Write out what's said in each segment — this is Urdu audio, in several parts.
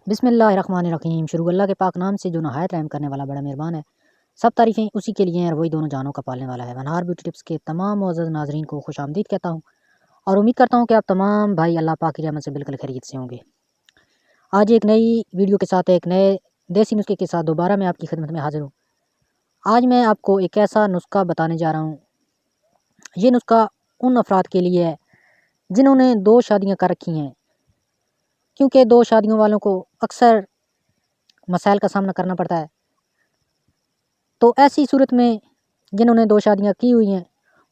بسم اللہ الرحمن الرحیم۔ شروع اللہ کے پاک نام سے جو نہایت رحم کرنے والا بڑا مہربان ہے۔ سب تعریفیں اسی کے لیے ہیں اور وہی دونوں جانوں کا پالنے والا ہے۔ ونہار بیوٹی ٹپس کے تمام معزز ناظرین کو خوش آمدید کہتا ہوں اور امید کرتا ہوں کہ آپ تمام بھائی اللہ پاک کی رحمت سے بالکل خیریت سے ہوں گے۔ آج ایک نئی ویڈیو کے ساتھ ایک نئے دیسی نسخے کے ساتھ دوبارہ میں آپ کی خدمت میں حاضر ہوں۔ آج میں آپ کو ایک ایسا نسخہ بتانے جا رہا ہوں۔ یہ نسخہ ان افراد کے لیے ہے جنہوں نے 2 شادیاں کر رکھی ہیں، کیونکہ 2 شادیوں والوں کو اکثر مسائل کا سامنا کرنا پڑتا ہے۔ تو ایسی صورت میں جنہوں نے 2 شادیاں کی ہوئی ہیں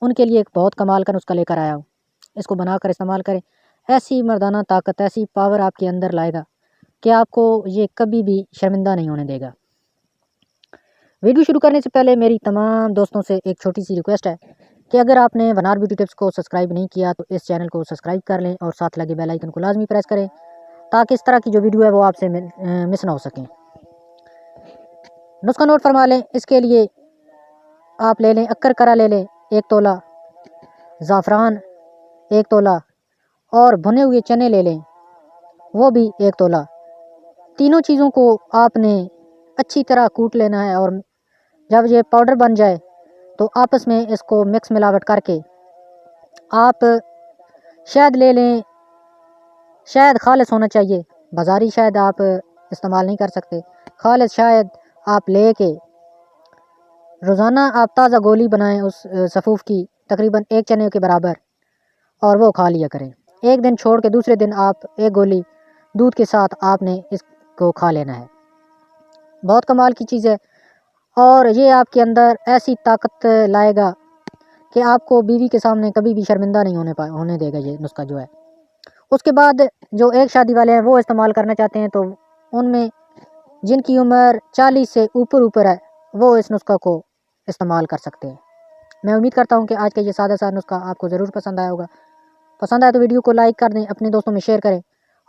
ان کے لیے ایک بہت کمال کا نسخہ لے کر آیا ہوں۔ اس کو بنا کر استعمال کریں، ایسی مردانہ طاقت، ایسی پاور آپ کے اندر لائے گا کہ آپ کو یہ کبھی بھی شرمندہ نہیں ہونے دے گا۔ ویڈیو شروع کرنے سے پہلے میری تمام دوستوں سے ایک چھوٹی سی ریکویسٹ ہے کہ اگر آپ نے ونہار بیوٹی ٹپس کو سبسکرائب نہیں کیا تو اس چینل کو سبسکرائب کر لیں اور ساتھ لگے بیل آئیکن کو لازمی پریس کریں تاکہ اس طرح کی جو ویڈیو ہے وہ آپ سے مس نہ ہو سکیں۔ نسخہ نوٹ فرما لیں۔ اس کے لیے آپ لے لیں اکر کرا، لے لیں 1 تولہ، زعفران 1 تولہ اور بھنے ہوئے چنے لے لیں وہ بھی 1 تولہ۔ تینوں چیزوں کو آپ نے اچھی طرح کوٹ لینا ہے اور جب یہ پاؤڈر بن جائے تو آپس میں اس کو مکس ملاوٹ کر کے آپ شہد لے لیں۔ شہد خالص ہونا چاہیے، بازاری شہد آپ استعمال نہیں کر سکتے۔ خالص شہد آپ لے کے روزانہ آپ تازہ گولی بنائیں اس سفوف کی، تقریباً 1 چنے کے برابر، اور وہ کھا لیا کریں۔ 1 دن چھوڑ کے دوسرے دن آپ 1 گولی دودھ کے ساتھ آپ نے اس کو کھا لینا ہے۔ بہت کمال کی چیز ہے اور یہ آپ کے اندر ایسی طاقت لائے گا کہ آپ کو بیوی کے سامنے کبھی بھی شرمندہ نہیں ہونے دے گا یہ نسخہ جو ہے۔ اس کے بعد جو ایک شادی والے ہیں وہ استعمال کرنا چاہتے ہیں تو ان میں جن کی عمر 40 سے اوپر ہے وہ اس نسخہ کو استعمال کر سکتے ہیں۔ میں امید کرتا ہوں کہ آج کا یہ سادہ سا نسخہ آپ کو ضرور پسند آیا ہوگا۔ پسند آئے تو ویڈیو کو لائک کر دیں، اپنے دوستوں میں شیئر کریں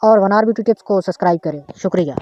اور ونہار بیوٹی ٹپس کو سبسکرائب کریں۔ شکریہ۔